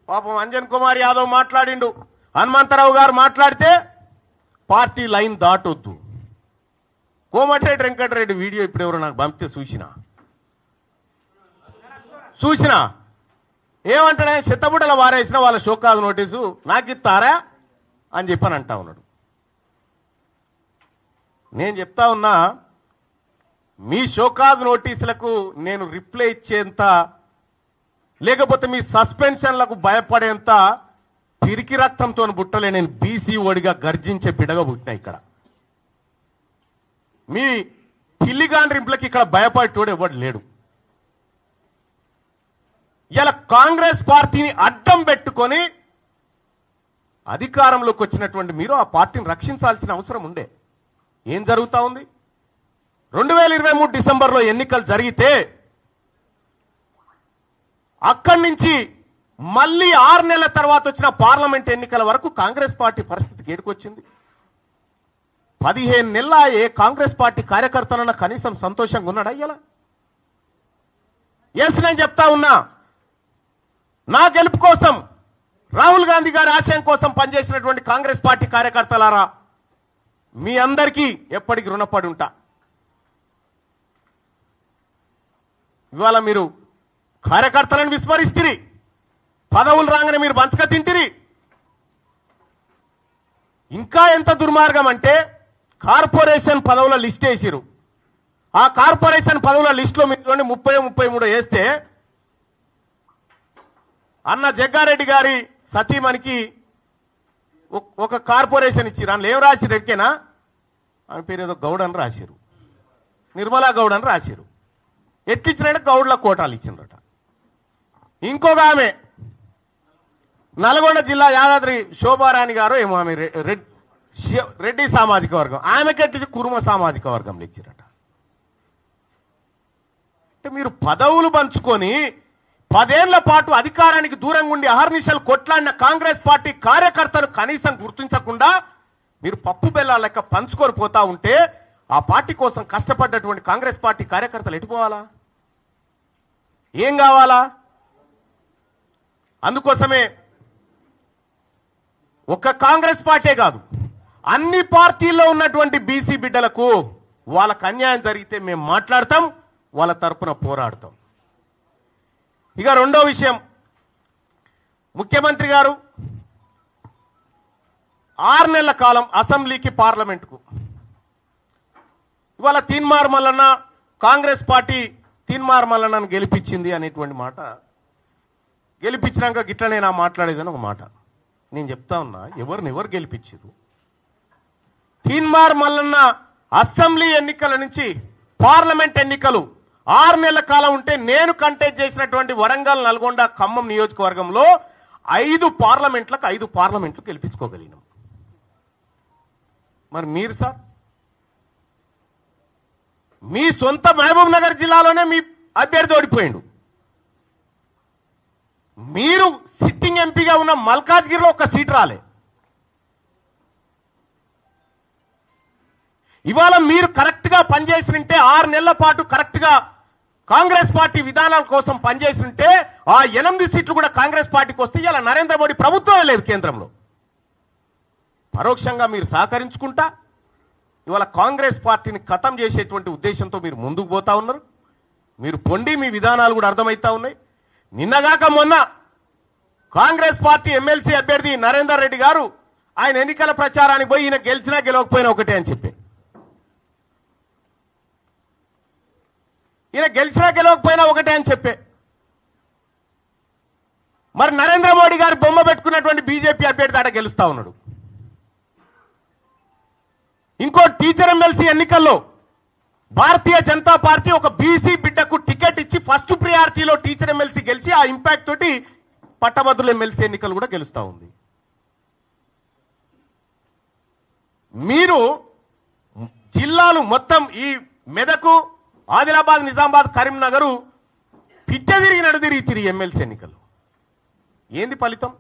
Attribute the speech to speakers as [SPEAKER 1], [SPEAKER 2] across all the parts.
[SPEAKER 1] పాపం అంజన్ కుమార్ యాదవ్ మాట్లాడిండు, హనుమంతరావు గారు మాట్లాడితే పార్టీ లైన్ దాటొద్దు. కోమటిరెడ్డి వెంకటరెడ్డి వీడియో ఇప్పుడు ఎవరో నాకు పంపితే చూసినా ఏమంటాడే, చెత్తబుట్టల వారేసిన వాళ్ళ షోకాజ్ నోటీసు నాకు ఇస్తారా అని చెప్పని అంటా ఉన్నాడు. నేను చెప్తా ఉన్నా, మీ షోకాజ్ నోటీసులకు నేను రిప్లై ఇచ్చేంత, లేకపోతే మీ సస్పెన్షన్లకు భయపడేంత పిరికి రక్తంతో బుట్టలే. నేను బీసీ ఓడిగా గర్జించే బిడగా పుట్టినా. ఇక్కడ మీ పిల్లిగాండ్రింపులకి ఇక్కడ భయపడేటోడు ఎవడు లేడు. ఇలా కాంగ్రెస్ పార్టీని అడ్డం పెట్టుకొని అధికారంలోకి వచ్చినటువంటి మీరు ఆ పార్టీని రక్షించాల్సిన అవసరం ఉండే. ఏం జరుగుతా ఉంది? 2023 డిసెంబర్లో ఎన్నికలు జరిగితే అక్కడి నుంచి మళ్ళీ 6 నెలల తర్వాత వచ్చిన పార్లమెంట్ ఎన్నికల వరకు కాంగ్రెస్ పార్టీ పరిస్థితికి ఏడుకొచ్చింది. 15 నెలల ఏ కాంగ్రెస్ పార్టీ కార్యకర్తలన్న కనీసం సంతోషంగా ఉన్నాడా? ఇలా ఎస్, నేను చెప్తా ఉన్నా, నా గెలుపు కోసం, రాహుల్ గాంధీ గారి ఆశయం కోసం పనిచేసినటువంటి కాంగ్రెస్ పార్టీ కార్యకర్తలారా, మీ అందరికీ ఎప్పటికీ రుణపడి ఉంటా. ఇవాళ మీరు కార్యకర్తలను విస్మరిస్తిరి, పదవులు రాగానే మీరు బంచక తింటిరి. ఇంకా ఎంత దుర్మార్గం అంటే, కార్పొరేషన్ పదవుల లిస్ట్ వేసిరు. ఆ కార్పొరేషన్ పదవుల లిస్ట్ లో మీరు 30-33 వేస్తే అన్న జగ్గారెడ్డి గారి సతీమణికి ఒక కార్పొరేషన్ ఇచ్చిరు. అందులో ఏం రాసిరు ఎక్కేనా? ఆమె పేరు ఏదో గౌడ్ అని రాసిరు, నిర్మలా గౌడ్ అని రాసిరు. ఎట్లిచ్చినట్టు గౌడ్ల కోటాలు ఇచ్చినట. ఇంకొక ఆమె నల్గొండ జిల్లా యాదాద్రి శోభారాణి గారు ఏమో, ఆమె రెడ్డి సామాజిక వర్గం, ఆమెకి ఎట్లిచ్చి కురుమ సామాజిక వర్గంలో ఇచ్చిరట. అంటే మీరు పదవులు పంచుకొని 10 ఏళ్ల పాటు అధికారానికి దూరంగా ఉండి అహర్నిశలు కొట్లాడిన కాంగ్రెస్ పార్టీ కార్యకర్తలు కనీసం గుర్తించకుండా మీరు పప్పు బెల్లాల లెక్క పంచుకొని పోతా ఉంటే ఆ పార్టీ కోసం కష్టపడ్డటువంటి కాంగ్రెస్ పార్టీ కార్యకర్తలు ఎటుపోవాలా? ఏం కావాలా? అందుకోసమే ఒక్క కాంగ్రెస్ పార్టీ కాదు, అన్ని పార్టీల్లో ఉన్నటువంటి బీసీ బిడ్డలకు వాళ్ళకు అన్యాయం జరిగితే మేము మాట్లాడతాం, వాళ్ళ తరపున పోరాడతాం. ఇక రెండో విషయం, ముఖ్యమంత్రి గారు 6 నెలల కాలం అసెంబ్లీకి పార్లమెంటుకు, ఇవాళ తీన్మార్ మల్లన్న కాంగ్రెస్ పార్టీ తీన్మార్ మల్లన్నను గెలిపించింది అనేటువంటి మాట, గెలిపించినాక గిట్లనే నా మాట్లాడేదని ఒక మాట. నేను చెప్తా ఉన్నా, ఎవరు గెలిపించారు? తీన్మార్ మల్లన్న అసెంబ్లీ ఎన్నికల నుంచి పార్లమెంట్ ఎన్నికలు 6 నెలల కాలం ఉంటే నేను కంటెస్ట్ చేసినటువంటి వరంగల్, నల్గొండ, ఖమ్మం నియోజకవర్గంలో 5 పార్లమెంట్లు గెలిపించుకోగలిగినాం. మరి మీరు సార్, మీ సొంత మహబూబ్ నగర్ జిల్లాలోనే మీ అభ్యర్థి ఓడిపోయిండు. మీరు సిట్టింగ్ ఎంపీగా ఉన్న మల్కాజ్గిరిలో ఒక సీట్ రాలే. ఇవాళ మీరు కరెక్ట్ గా పనిచేసినంటే 6 నెలల పాటు కరెక్ట్ గా కాంగ్రెస్ పార్టీ విధానాల కోసం పనిచేసినంటే ఆ 8 సీట్లు కూడా కాంగ్రెస్ పార్టీకి వస్తే ఇలా నరేంద్ర మోడీ ప్రభుత్వం లేదు కేంద్రంలో. పరోక్షంగా మీరు సహకరించుకుంటా ఇవాళ కాంగ్రెస్ పార్టీని ఖతం చేసేటువంటి ఉద్దేశంతో మీరు ముందుకు పోతా ఉన్నారు. మీరు పొండి, మీ విధానాలు కూడా అర్థమవుతా ఉన్నాయి. నిన్నగాక మొన్న కాంగ్రెస్ పార్టీ ఎమ్మెల్సీ అభ్యర్థి నరేందర్ రెడ్డి గారు ఆయన ఎన్నికల ప్రచారానికి పోయి ఈయన గెలిచినా గెలవకపోయినా ఒకటే అని చెప్పి, ఈయన గెలిచినా గెలవకపోయినా ఒకటే అని చెప్పే, మరి నరేంద్ర మోడీ గారు బొమ్మ పెట్టుకున్నటువంటి బీజేపీ అభ్యర్థి ఆడ గెలుస్తా ఉన్నాడు. ఇంకో టీచర్ ఎమ్మెల్సీ ఎన్నికల్లో భారతీయ జనతా పార్టీ ఒక బీసీ బిడ్డకు టికెట్ ఇచ్చి ఫస్ట్ ప్రియారిటీలో టీచర్ ఎమ్మెల్సీ గెలిచి ఆ ఇంపాక్ట్ తోటి పట్టభద్రుల ఎమ్మెల్సీ ఎన్నికలు కూడా గెలుస్తా ఉంది. మీరు జిల్లాలు మొత్తం ఈ మెదకు, ఆదిలాబాద్, నిజామాబాద్, కరీంనగర్ పిట్ట తిరిగి ఎమ్మెల్సీ ఎన్నికలు ఏంది ఫలితం?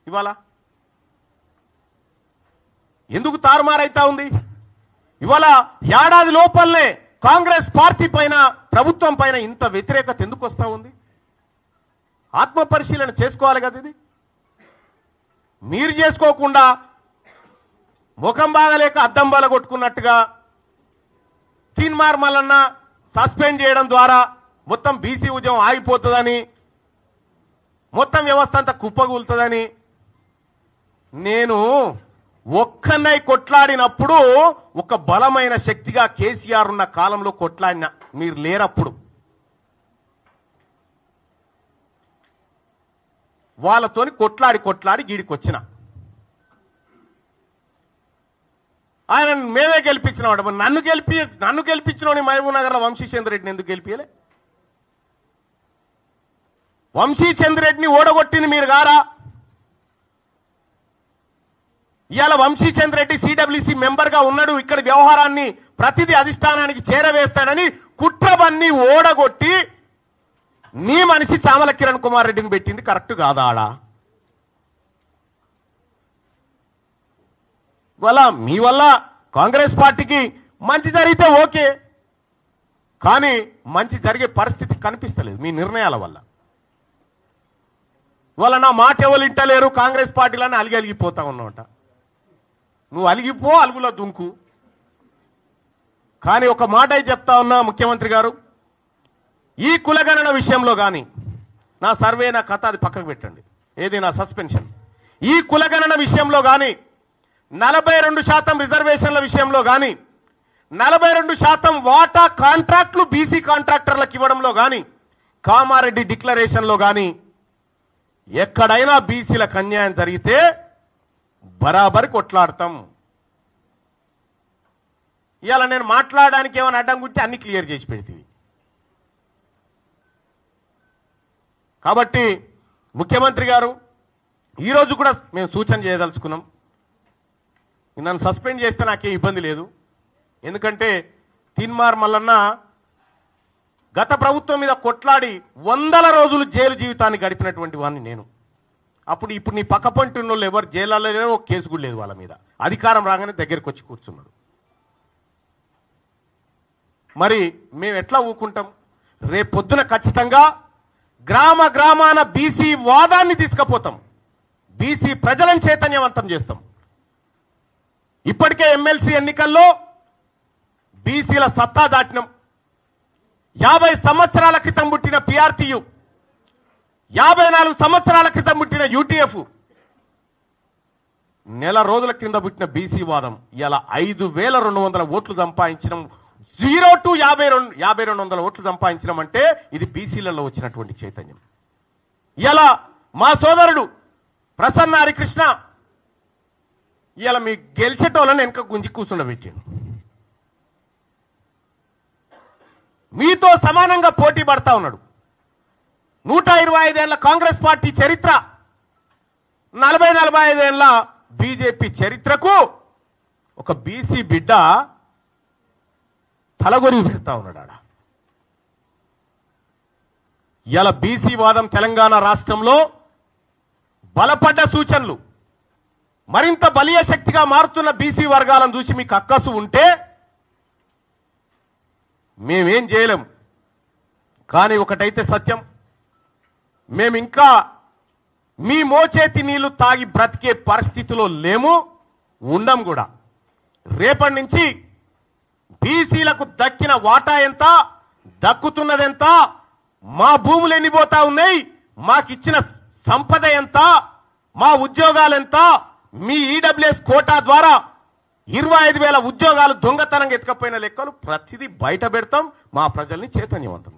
[SPEAKER 1] ఇవాళ ఎందుకు తారుమారైతా ఉంది? ఇవాళ ఏడాది లోపలనే కాంగ్రెస్ పార్టీ పైన, ప్రభుత్వం పైన ఇంత వ్యతిరేకత ఎందుకు వస్తా ఉంది? ఆత్మ పరిశీలన చేసుకోవాలి కదా. ఇది మీరు చేసుకోకుండా ముఖం బాగలేక అద్దం బల కొట్టుకున్నట్టుగా తీన్మార్ మల్లన్న సస్పెండ్ చేయడం ద్వారా మొత్తం బీసీ ఉద్యమం ఆగిపోతుందని, మొత్తం వ్యవస్థ అంతా కుప్పగూలుతుందని, నేను ఒక్కనై కొట్లాడినప్పుడు ఒక బలమైన శక్తిగా కేసీఆర్ ఉన్న కాలంలో కొట్లాడిన, మీరు లేరప్పుడు. వాళ్ళతోని కొట్లాడి గీడికొచ్చిన ఆయన మేమే గెలిపించినాడు. నన్ను గెలిపించిన మహబూబ్ నగర్లో వంశీచంద్ర రెడ్డిని ఎందుకు గెలిపియలే? వంశీచంద్ర రెడ్డిని ఓడగొట్టింది మీరు గారా? ఇవాళ వంశీచంద్ర రెడ్డి సిడబ్ల్యూసి మెంబర్ గా ఉన్నాడు, ఇక్కడ వ్యవహారాన్ని ప్రతిదీ అధిష్టానానికి చేరవేస్తాడని కుట్రబన్ని ఓడగొట్టి నీ మనిషి చామల కిరణ్ కుమార్ రెడ్డిని పెట్టింది కరెక్ట్ కాదా? ఆడా మీ వల్ల కాంగ్రెస్ పార్టీకి మంచి జరిగితే ఓకే, కానీ మంచి జరిగే పరిస్థితి కనిపిస్తలేదు మీ నిర్ణయాల వల్ల. నా మాట ఎవరు ఇంటలేరు, కాంగ్రెస్ పార్టీలని అలిగిపోతా ఉన్నమాట. నువ్వు అలిగిపో, అలుగులో దుంకు. కానీ ఒక మాట చెప్తా ఉన్నా ముఖ్యమంత్రి గారు, ఈ కులగణన విషయంలో కానీ నా సర్వే నా కథ అది పక్కకు పెట్టండి, ఏది నా సస్పెన్షన్. ఈ కులగణన విషయంలో కానీ 42% రిజర్వేషన్ల విషయంలో కానీ 42% వాటా కాంట్రాక్టులు బీసీ కాంట్రాక్టర్లకు ఇవ్వడంలో కానీ కామారెడ్డి డిక్లరేషన్లో కానీ ఎక్కడైనా బీసీలకు అన్యాయం జరిగితే బరాబరి కొట్లాడతాం. ఇవాళ నేను మాట్లాడడానికి ఏమైనా అడ్డం గుంటే అన్ని క్లియర్ చేసి పెడితే. కాబట్టి ముఖ్యమంత్రి గారు ఈరోజు కూడా మేము సూచన చేయదలుచుకున్నాం. నన్ను సస్పెండ్ చేస్తే నాకేం ఇబ్బంది లేదు, ఎందుకంటే తీన్మార్ మల్లన్న గత ప్రభుత్వం మీద కొట్లాడి 100 రోజులు జైలు జీవితాన్ని గడిపినటువంటి వాడిని నేను. ఇప్పుడు నీ పక్క పంటి ఉన్న వాళ్ళు ఎవరు జైల్లో లేదో ఒక కేసు కూడా లేదు వాళ్ళ మీద. అధికారం రాగానే దగ్గరికి వచ్చి కూర్చున్నారు. మరి మేము ఎట్లా ఊకుంటాం? రేపు పొద్దున ఖచ్చితంగా గ్రామాన బీసీ వాదాన్ని తీసుకుపోతాం, బీసీ ప్రజలను చైతన్యవంతం చేస్తాం. ఇప్పటికే ఎమ్మెల్సీ ఎన్నికల్లో బీసీల సత్తా దాటినం. 50 సంవత్సరాల క్రితం పుట్టిన పిఆర్టీయు, 54 సంవత్సరాల క్రితం పుట్టిన యూటీఎఫ్, నెల రోజుల కింద పుట్టిన బీసీ వాదం ఇలా 5200 ఓట్లు సంపాదించడం, 0 to 5200 ఓట్లు సంపాదించడం అంటే ఇది బీసీలలో వచ్చినటువంటి చైతన్యం. ఇలా మా సోదరుడు ప్రసన్న హరికృష్ణ ఇలా మీ గెలిచేటోళ్ళని వెనక గుంజి కూర్చుండబెట్టాను. మీతో సమానంగా పోటీ పడతా ఉన్నాడు. 125 ఏళ్ల కాంగ్రెస్ పార్టీ చరిత్ర, 45 ఏళ్ల బీజేపీ చరిత్రకు ఒక బీసీ బిడ్డ తలగొరి పెడతా ఉన్నాడు ఆడ. ఇలా బీసీ వాదం తెలంగాణ రాష్ట్రంలో బలపడ్డ సూచనలు, మరింత బలీయ శక్తిగా మారుతున్న బీసీ వర్గాలను చూసి మీకు అక్కసు ఉంటే మేమేం చేయలేం. కానీ ఒకటైతే సత్యం, మేమింకా మీ మోచేతి నీళ్లు తాగి బ్రతికే పరిస్థితిలో లేము, ఉండం కూడా. రేపటి నుంచి బీసీలకు దక్కిన వాటా ఎంత, దక్కుతున్నదెంత, మా భూములు ఎన్నిపోతా ఉన్నాయి, మాకిచ్చిన సంపద ఎంత, మా ఉద్యోగాలెంత, మీ ఈడబ్ల్యూఎస్ కోటా ద్వారా 25,000 ఉద్యోగాలు దొంగతనంగా ఎత్తుకపోయిన లెక్కలు ప్రతిదీ బయట పెడతాం, మా ప్రజల్ని చైతన్యవంతం